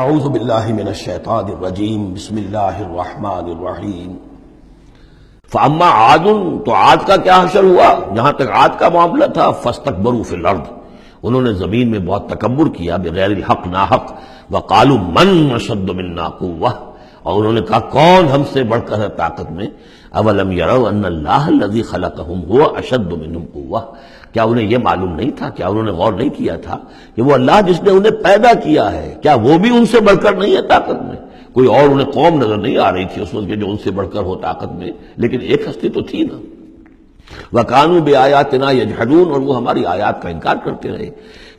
اعوذ باللہ من الشیطان الرجیم بسم اللہ الرحمن الرحیم فاما عاد، تو عاد کا کیا حشر ہوا؟ جہاں تک عاد کا معاملہ تھا فاستکبروا فی الارض، انہوں نے زمین میں بہت تکبر کیا بغیر الحق، ناحق، وقالوا من اشد منا قوہ، اور انہوں نے کہا کون ہم سے بڑھ کر ہے طاقت میں؟ اولم یروا ان اللہ الذی خلقہم هو اشد منہم قوہ، کیا انہیں یہ معلوم نہیں تھا، کیا انہوں نے غور نہیں کیا تھا کہ وہ اللہ جس نے انہیں پیدا کیا ہے، کیا وہ بھی ان سے بڑھ کر نہیں ہے طاقت میں؟ کوئی اور انہیں قوم نظر نہیں آ رہی تھی اس وقت جو ان سے بڑھ کر ہو طاقت میں، لیکن ایک ہستی تو تھی نا۔ وَكَانُوا بِآيَاتِنَا يَجْحَدُونَ، اور وہ ہماری آیات کا انکار کرتے رہے۔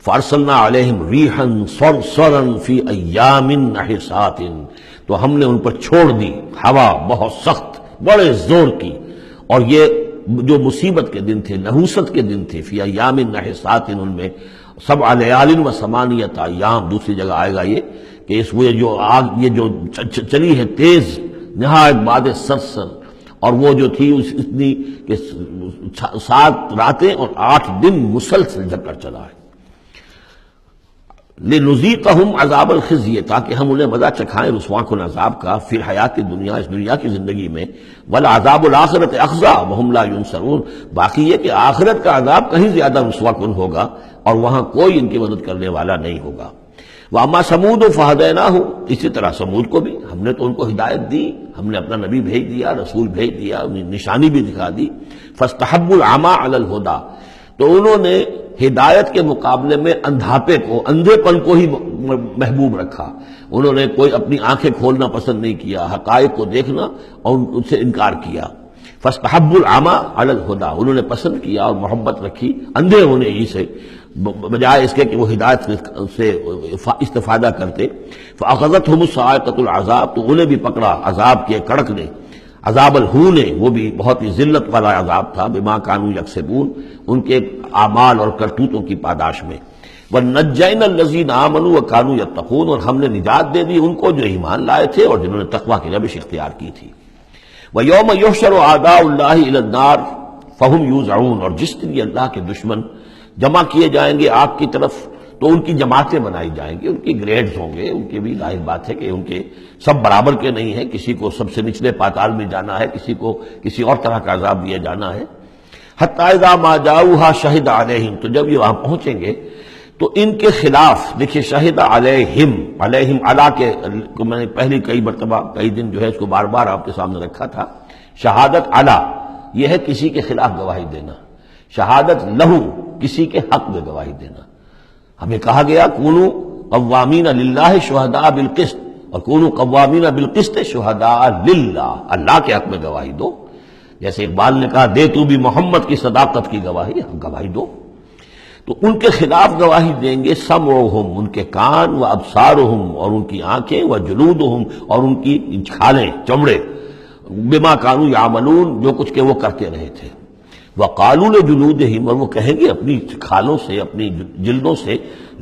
فَأَرْسَلْنَا عَلَيْهِمْ رِيحًا صَرْصَرًا فِي أَيَّامٍ نَحِسَاتٍ، تو ہم نے ان پر چھوڑ دی ہوا بہت سخت، بڑے زور کی، اور یہ جو مصیبت کے دن تھے، نحوست کے دن تھے، فی ایام نحسات، ان میں 7 لیال و 8 ایام، دوسری جگہ آئے گا یہ کہ اس وہ جو آگ یہ جو چلی ہے تیز نہایت باد سرسر، اور وہ جو تھی اتنی کہ 7 راتیں اور 8 دن مسلسل جھکڑ چلا ہے۔ لِنُذِيقَهُمْ عَذَابَ الْخِزْيِ، تاکہ ہم انہیں مزہ چکھائیں رسوا کن عذاب کا، فی الحیات دنیا، اس دنیا کی زندگی میں، وَالْعَذَابُ الْآخِرَةِ أَخْزَىٰ وَهُمْ لَا يُنصَرُونَ، باقی یہ کہ آخرت کا عذاب کہیں زیادہ رسوا کن ہوگا اور وہاں کوئی ان کی مدد کرنے والا نہیں ہوگا۔ وَأَمَّا ثَمُودُ فَهَدَيْنَاهُمْ، اسی طرح سمود کو بھی ہم نے تو ان کو ہدایت دی، ہم نے اپنا نبی بھیج دیا، رسول بھیج دیا، انہیں نشانی بھی دکھا دی۔ فَاسْتَحَبُّوا الْعَمَىٰ عَلَى الْهُدىٰ، تو انہوں نے ہدایت کے مقابلے میں اندھاپے کو، اندھے پن کو ہی محبوب رکھا، انہوں نے کوئی اپنی آنکھیں کھولنا پسند نہیں کیا، حقائق کو دیکھنا اور ان سے انکار کیا۔ فاستحبوا العمى على الهدى، انہوں نے پسند کیا اور محبت رکھی اندھے ہونے ہی سے، بجائے اس کے کہ وہ ہدایت سے استفادہ کرتے۔ فاخذتهم الصاعقة العذاب، تو انہیں بھی پکڑا عذاب کے کڑک نے، عذاب الہون، وہ بھی بہت ہی ذلت والا عذاب تھا، بما كانوا يكسبون، ان کے اعمال اور کرتوتوں کی پاداش میں۔ وَنَجَّيْنَا الَّذِينَ آمَنُوا وَكَانُوا يَتَّقُونَ، اور ہم نے نجات دے دی ان کو جو ایمان لائے تھے اور جنہوں نے تقوی کی روش اختیار کی تھی۔ وَيَوْمَ يُحْشَرُ أَعْدَاءُ اللَّهِ إِلَى النَّارِ فَهُمْ يُوزَعُونَ، اور جس دن یہ اللہ کے دشمن جمع کیے جائیں گے آگ کی طرف تو ان کی جماعتیں بنائی جائیں گی، ان کی گریڈز ہوں گے، ان کی بھی ظاہر بات ہے کہ ان کے سب برابر کے نہیں ہیں، کسی کو سب سے نچلے پاتال میں جانا ہے، کسی کو کسی اور طرح کا عذاب دیا جانا ہے۔ حتی اذا ما جاؤہا شہد علیہم، تو جب یہ وہاں پہنچیں گے تو ان کے خلاف، دیکھیے شہد علیہم، علیہم علی کے کو میں نے پہلی کئی مرتبہ کئی دن جو ہے اس کو بار بار آپ کے سامنے رکھا تھا، شہادت علی یہ ہے کسی کے خلاف گواہی دینا، شہادت لہو کسی کے حق میں گواہی دینا۔ ہمیں کہا گیا کونوا قوامین للہ شہداء بالقسط، اور کونوا قوامین بالقسط شہداء للہ، اللہ کے حق میں گواہی دو، جیسے اقبال نے کہا دے تو بھی محمد کی صداقت کی گواہی، گواہی دو۔ تو ان کے خلاف گواہی دیں گے سمعہم، ان کے کان، و ابصارہم، اور ان کی آنکھیں، و جلودہم، اور ان کی کھالیں، چمڑے، بما کانوا یعملون، جو کچھ کہ وہ کرتے رہے تھے۔ وقالوا لجلودہم، اور وہ کہیں گے اپنی کھالوں سے، اپنی جلدوں سے،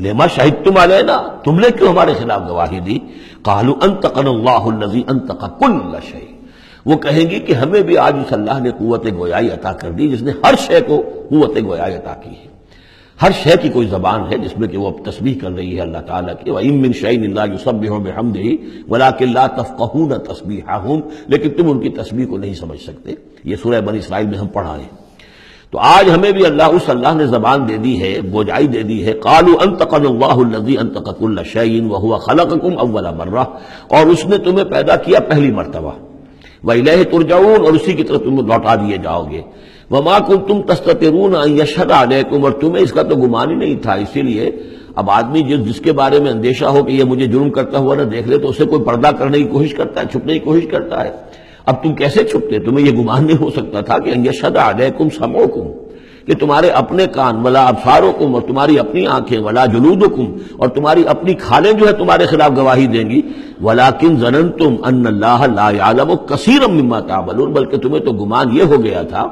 لما شہدتم علینا، تم نے کیوں ہمارے خلاف گواہی دی؟ قالوا انطقنا اللہ الذی انطق کل شیء، وہ کہیں گی کہ ہمیں بھی آج اس اللہ نے قوت گویائی عطا کر دی جس نے ہر شے کو قوت گویائی عطا کی ہے، ہر شے کی کوئی زبان ہے جس میں کہ وہ تسبیح کر رہی ہے اللہ تعالیٰ کی۔ وَإِن مِّن شَيْءٍ إِلَّا يُسَبِّحُ بِحَمْدِهِ وَلَٰكِن لَّا تَفْقَهُونَ تَسْبِيحَهُمْ، لیکن تم ان کی تسبیح کو نہیں سمجھ سکتے، یہ سورہ بنی اسرائیل میں ہم پڑھا ہے۔ تو آج ہمیں بھی اس اللہ نے زبان دے دی ہے، گوجائی دے دی ہے۔ قالوا انطقنا اللہ الذی انطق کل شیء وہو خلقکم اول مرہ، اور اس نے تمہیں پیدا کیا پہلی مرتبہ، وإلیہ ترجعون، اور اسی کی طرف تم لوٹا دیے جاؤ گے۔ وما کنتم تستترون ان یشہد علیکم، اور تمہیں اس کا تو گمان ہی نہیں تھا، اسی لیے اب آدمی جس کے بارے میں اندیشہ ہو کہ یہ مجھے جرم کرتا ہوا نہ دیکھ لے تو اسے کوئی پردہ کرنے کی کوشش کرتا ہے، چھپنے کی کوشش کرتا ہے۔ اب تم کیسے چھپتے؟ تمہیں یہ گمان نہیں ہو سکتا تھا کہ ان یشہد علیکم سمعکم، کہ تمہارے اپنے کان، ولا ابصارکم، اور تمہاری اپنی آنکھیں، ولا جلودکم، اور تمہاری اپنی کھالیں جو ہے تمہارے خلاف گواہی دیں گی۔ ولکن ظننتم ان اللہ لا یعلم کثیرا مما تعملون، بلکہ تمہیں تو گمان یہ ہو گیا تھا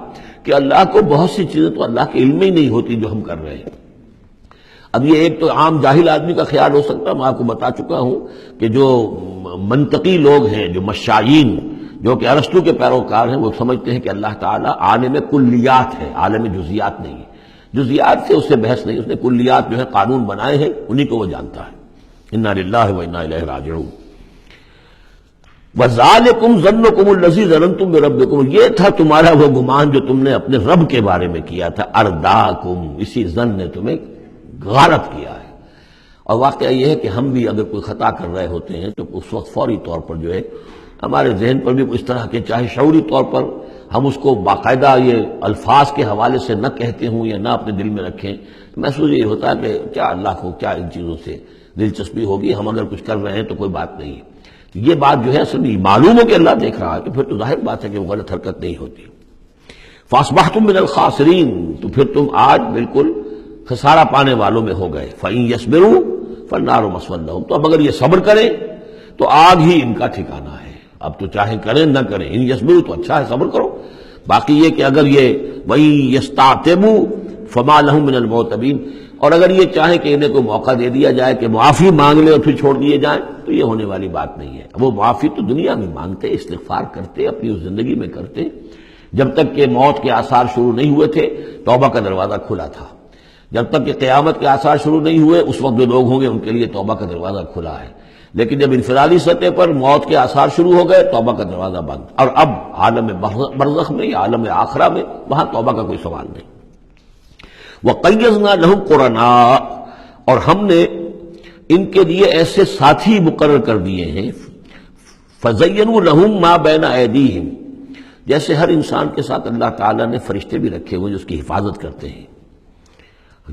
کہ اللہ کو بہت سی چیزیں تو اللہ کے علم میں ہی نہیں ہوتی جو ہم کر رہے ہیں۔ اب یہ ایک تو عام جاہل آدمی کا خیال ہو سکتا ہے، میں آپ کو بتا چکا ہوں کہ جو منطقی لوگ ہیں، جو مشائین، جو کہ ارسطو کے پیروکار ہیں، وہ سمجھتے ہیں کہ اللہ تعالیٰ عالم کلیات ہے، عالم جزیات نہیں ہے، جزیات سے اس سے بحث نہیں، اس نے کلیات جو ہے قانون بنائے ہیں، انہی کو وہ جانتا ہے۔ انا للہ و انا الیہ راجعون۔ وَذَلِكُمْ ظَنُّكُمُ الَّذِي ظَنَنْتُمْ بِرَبِّكُمْ، یہ تھا تمہارا وہ گمان جو تم نے اپنے رب کے بارے میں کیا تھا، ارداکم، اسی ظن نے تمہیں غارت کیا ہے۔ اور واقعہ یہ ہے کہ ہم بھی اگر کوئی خطا کر رہے ہوتے ہیں تو اس وقت فوری طور پر جو ہے ہمارے ذہن پر بھی اس طرح کے، چاہے شعوری طور پر ہم اس کو باقاعدہ یہ الفاظ کے حوالے سے نہ کہتے ہوں یا نہ اپنے دل میں رکھیں، محسوس یہ ہوتا ہے کہ کیا اللہ کو کیا ان چیزوں سے دلچسپی ہوگی، ہم اگر کچھ کر رہے ہیں تو کوئی بات نہیں ہے۔ یہ بات جو ہے اصل میں معلوم ہو کہ اللہ دیکھ رہا ہے، تو پھر تو ظاہر بات ہے کہ وہ غلط حرکت نہیں ہوتی۔ فَأَصْبَحْتُم مِّنَ الْخَاسِرِينَ، تو پھر تم آج بالکل خسارہ پانے والوں میں ہو گئے۔ فَإِن يَصْبِرُوا فَالنَّارُ مَثْوًى لَّهُمْ، تو اب اگر یہ صبر کریں تو آگ ہی ان کا ٹھکانہ ہے۔ اب تو چاہے کریں نہ کریں، ان يَصْبِرُوا تو اچھا ہے، صبر کرو۔ باقی یہ کہ اگر یہ وَإِن يَسْتَعْتِبُوا فَمَا لَهُم مِّنَ الْمُعْتَبِينَ، اور اگر یہ چاہیں کہ انہیں کوئی موقع دے دیا جائے کہ معافی مانگ لیں اور پھر چھوڑ دیے جائیں، تو یہ ہونے والی بات نہیں ہے۔ وہ معافی تو دنیا میں مانگتے، استغفار کرتے، اپنی اس زندگی میں کرتے، جب تک کہ موت کے آثار شروع نہیں ہوئے تھے توبہ کا دروازہ کھلا تھا۔ جب تک کہ قیامت کے آثار شروع نہیں ہوئے اس وقت جو لوگ ہوں گے ان کے لیے توبہ کا دروازہ کھلا ہے، لیکن جب انفرادی سطح پر موت کے آثار شروع ہو گئے توبہ کا دروازہ بند۔ اور اب عالم برزخ میں یا عالم آخرہ میں وہاں توبہ کا کوئی سوال نہیں۔ وَقَيَّضْنَا لَهُمْ قُرَنَاءَ، اور ہم نے ان کے لیے ایسے ساتھی مقرر کر دیے ہیں، فَزَيَّنُوا لَهُم مَا بَيْنَ أَيْدِيهِمْ، جیسے ہر انسان کے ساتھ اللہ تعالیٰ نے فرشتے بھی رکھے ہوئے جو اس کی حفاظت کرتے ہیں،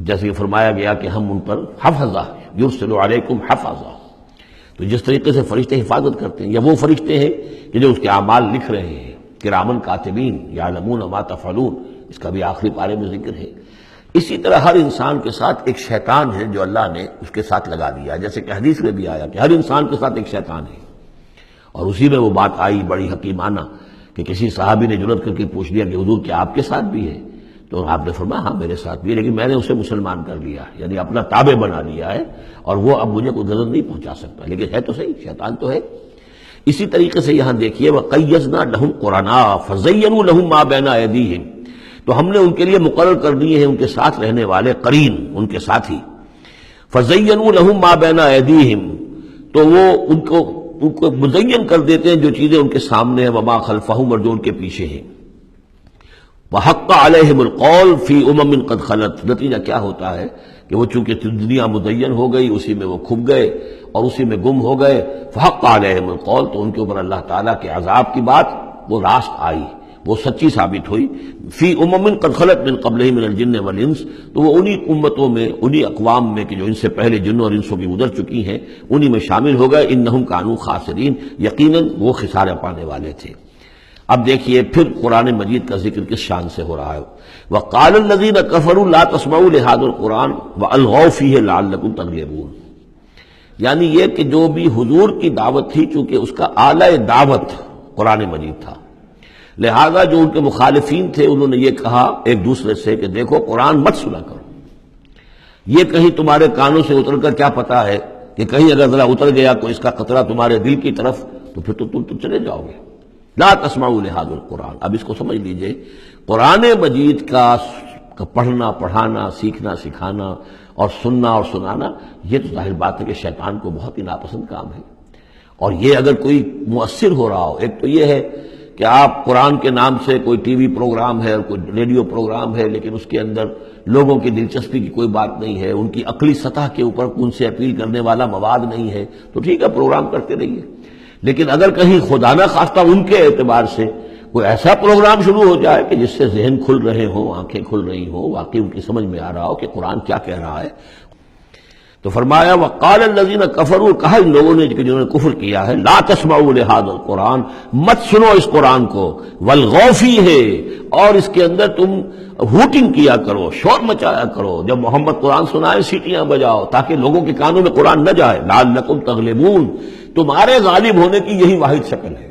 جیسے کہ فرمایا گیا کہ ہم ان پر حفظہ یرسل علیکم حفظہ، تو جس طریقے سے فرشتے حفاظت کرتے ہیں، یا وہ فرشتے ہیں کہ جو اس کے اعمال لکھ رہے ہیں، کرامن کاتبین یعلمون ما تفعلون، اس کا بھی آخری پارے میں ذکر ہے۔ اسی طرح ہر انسان کے ساتھ ایک شیطان ہے جو اللہ نے اس کے ساتھ لگا دیا ہے، جیسے کہ حدیث میں بھی آیا کہ ہر انسان کے ساتھ ایک شیطان ہے۔ اور اسی میں وہ بات آئی بڑی حکیمانہ کہ کسی صحابی نے جرأت کر کے پوچھ لیا کہ حضور کیا آپ کے ساتھ بھی ہے؟ تو آپ نے فرمایا ہاں میرے ساتھ بھی ہے، لیکن میں نے اسے مسلمان کر لیا، یعنی اپنا تابع بنا لیا ہے، اور وہ اب مجھے کوئی ضرر نہیں پہنچا سکتا، لیکن ہے تو صحیح، شیطان تو ہے۔ اسی طریقے سے یہاں دیکھیے وَقَيَّضْنَا لَهُمْ قُرَنَاءَ فَزَيَّنُوا لَهُم مَا بَيْنَ أَيْدِيهِمْ، تو ہم نے ان کے لیے مقرر کر دیے ہیں ان کے ساتھ رہنے والے قرین، ان کے ساتھی۔ فَزَيَّنُوا لَهُم مَا بَيْنَ أَيْدِيهِمْ، تو وہ ان کو مزین کر دیتے ہیں جو چیزیں ان کے سامنے ہیں، وما خلفہم، اور جو ان کے پیچھے ہیں۔ وحق علیہم القول فی امم قد خلت، نتیجہ کیا ہوتا ہے کہ وہ چونکہ دنیا مزین ہو گئی اسی میں وہ کھپ گئے اور اسی میں گم ہو گئے، فحق علیہم القول، تو ان کے اوپر اللہ تعالیٰ کے عذاب کی بات وہ راست آئی، وہ سچی ثابت ہوئی۔ فی امم قد خلت من قبلہ من الجن والانس، تو وہ انہی امتوں میں، انہی اقوام میں کہ جو ان سے پہلے جنوں اور انسوں کی گزر چکی ہیں، انہی میں شامل ہو گئے۔ انہم کانوا خاسرین، یقیناً وہ خسارہ پانے والے تھے۔ اب دیکھیے پھر قرآن مجید کا ذکر کس شان سے ہو رہا ہے۔ وَقَالَ الَّذِينَ كَفَرُوا لَا تَسْمَعُوا لِهَذَا الْقُرْآنِ وَأَلْغَوْا فِيهِ لَعَلَّكُمْ تَغْلِبُونَ، یعنی یہ کہ جو بھی حضور کی دعوت تھی، چونکہ اس کا اعلی دعوت قرآن مجید تھا، لہذا جو ان کے مخالفین تھے انہوں نے یہ کہا ایک دوسرے سے کہ دیکھو قرآن مت سنا کرو، یہ کہیں تمہارے کانوں سے اتر کر کیا پتا ہے کہ کہیں اگر ذرا اتر گیا کوئی اس کا قطرہ تمہارے دل کی طرف تو پھر تو تم چلے جاؤ گے۔ لا تسمعوا لهذا القرآن، اب اس کو سمجھ لیجئے، قرآن مجید کا پڑھنا، پڑھانا، سیکھنا، سکھانا اور سننا اور سنانا، یہ تو ظاہر بات ہے کہ شیطان کو بہت ہی ناپسند کام ہے۔ اور یہ اگر کوئی مؤثر ہو رہا ہو، ایک تو یہ ہے کہ آپ قرآن کے نام سے کوئی ٹی وی پروگرام ہے اور کوئی ریڈیو پروگرام ہے، لیکن اس کے اندر لوگوں کی دلچسپی کی کوئی بات نہیں ہے، ان کی عقلی سطح کے اوپر ان سے اپیل کرنے والا مواد نہیں ہے، تو ٹھیک ہے پروگرام کرتے رہیے۔ لیکن اگر کہیں خدا نہ خواستہ ان کے اعتبار سے کوئی ایسا پروگرام شروع ہو جائے کہ جس سے ذہن کھل رہے ہوں، آنکھیں کھل رہی ہوں، واقعی ان کی سمجھ میں آ رہا ہو کہ قرآن کیا کہہ رہا ہے، تو فرمایا وقال الذین کفروا، کہا ان لوگوں نے جنہوں نے کفر کیا ہے، لا تسمعوا لهذا القرآن، مت سنو اس قرآن کو، والغوا فیہ، اور اس کے اندر تم ہوٹنگ کیا کرو، شور مچایا کرو، جب محمد قرآن سنائے سیٹیاں بجاؤ تاکہ لوگوں کے کانوں میں قرآن نہ جائے، لعلکم تغلبون، تمہارے غالب ہونے کی یہی واحد شکل ہے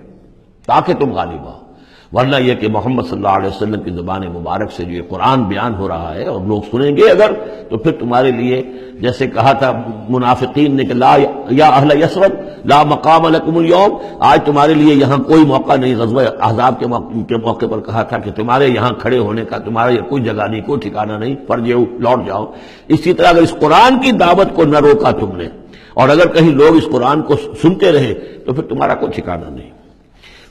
تاکہ تم غالب ہو، ورنہ یہ کہ محمد صلی اللہ علیہ وسلم کی زبان مبارک سے جو یہ قرآن بیان ہو رہا ہے اور لوگ سنیں گے اگر، تو پھر تمہارے لیے جیسے کہا تھا منافقین نے کہ لا یا اہل یثرب لا مقام لکم اليوم، آج تمہارے لیے یہاں کوئی موقع نہیں، غزوہ احزاب کے موقع پر کہا تھا کہ تمہارے یہاں کھڑے ہونے کا تمہارے کوئی جگہ نہیں، کوئی ٹھکانہ نہیں، فرجعوا، لوٹ جاؤ۔ اسی طرح اگر اس قرآن کی دعوت کو نہ روکا تم نے اور اگر کہیں لوگ اس قرآن کو سنتے رہے تو پھر تمہارا کوئی ٹھکانہ نہیں.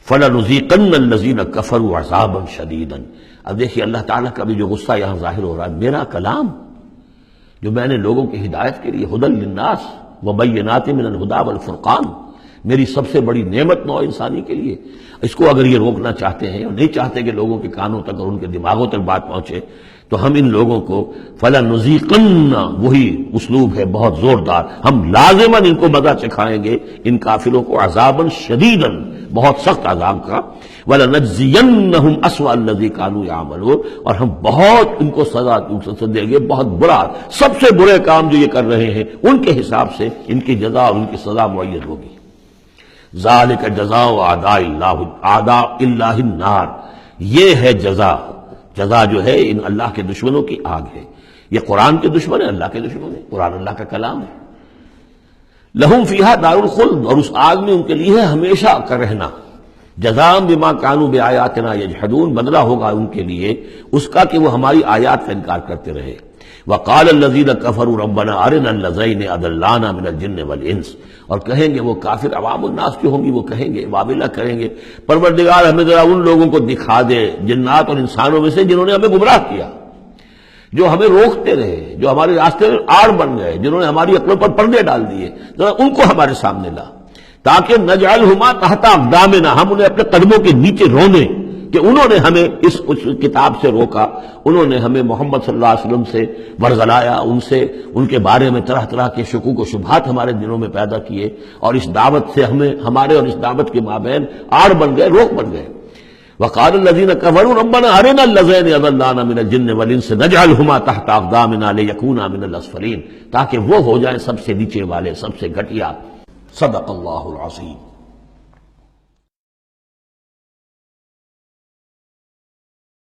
فَلَنُذِيقَنَّ الَّذِينَ كَفَرُوا عَذَابًا شَدِيدًا. اب دیکھیے اللہ تعالیٰ کا بھی جو غصہ یہاں ظاہر ہو رہا ہے. میرا کلام جو میں نے لوگوں کی ہدایت کے لیے ہدی للناس وبینات من الہدی والفرقان، میری سب سے بڑی نعمت نوع انسانی کے لیے، اس کو اگر یہ روکنا چاہتے ہیں اور نہیں چاہتے کہ لوگوں کے کانوں تک اور ان کے دماغوں تک بات پہنچے، تو ہم ان لوگوں کو فَلَنُذِيقَنَّ، وہی اسلوب ہے بہت زوردار، ہم لازماً ان کو مزہ چکھائیں گے ان کافروں کو عذاباً شدیداً، بہت سخت عذاب کا. وَلَنَجْزِيَنَّهُمْ أَسْوَأَ الَّذِي كَانُوا يَعْمَلُونَ، اور ہم بہت ان کو سزا دیں گے، بہت برا، سب سے برے کام جو یہ کر رہے ہیں ان کے حساب سے ان کی جزا اور ان کی سزا معین ہوگی. ذَلِكَ جَزَاءُ أَعْدَاءِ اللَّهِ النَّارِ، یہ ہے جزا جو ہے ان اللہ کے دشمنوں کی آگ ہے. یہ قرآن کے دشمن ہے، اللہ کے دشمن ہے، قرآن اللہ کا کلام ہے. لہم فیہا دار الخلد، اور اس آگ میں ان کے لیے ہے ہمیشہ کا رہنا. جزاء بما كانوا بآیاتنا یجحدون، بدلہ ہوگا ان کے لیے اس کا کہ وہ ہماری آیات کا انکار کرتے رہے. وقال الذین کفروا ربنا ارنا اللذین اضلانا من الجن والانس، اور کہیں گے وہ کافر عوام الناس جو ہوں گی وہ کہیں گے، واویلا کریں گے، پروردگار ہمیں ذرا ان لوگوں کو دکھا دے جنات اور انسانوں میں سے جنہوں نے ہمیں گمراہ کیا، جو ہمیں روکتے رہے، جو ہمارے راستے میں آڑ بن گئے، جنہوں نے ہماری عقلوں پر پردے ڈال دیے، ذرا ان کو ہمارے سامنے لا، تاکہ نجعلہما تحت اقدامنا، ہم انہیں اپنے قدموں کے نیچے رونے کہ انہوں نے ہمیں اس کتاب سے روکا، انہوں نے ہمیں محمد صلی اللہ علیہ وسلم سے ورغلایا، ان کے بارے میں طرح طرح کے شکوک و شبہات ہمارے دلوں میں پیدا کیے، اور اس دعوت سے ہمارے اور اس دعوت کے مابین آڑ بن گئے، روک بن گئے. وقال الذين كفروا ربنا ارنا اللذين اضلانا من الجن والانس نجعلهما تحت اقدامنا ليكونا من الاسفلين، تاکہ وہ ہو جائیں سب سے نیچے والے، سب سے گھٹیا. صدق اللہ العظیم.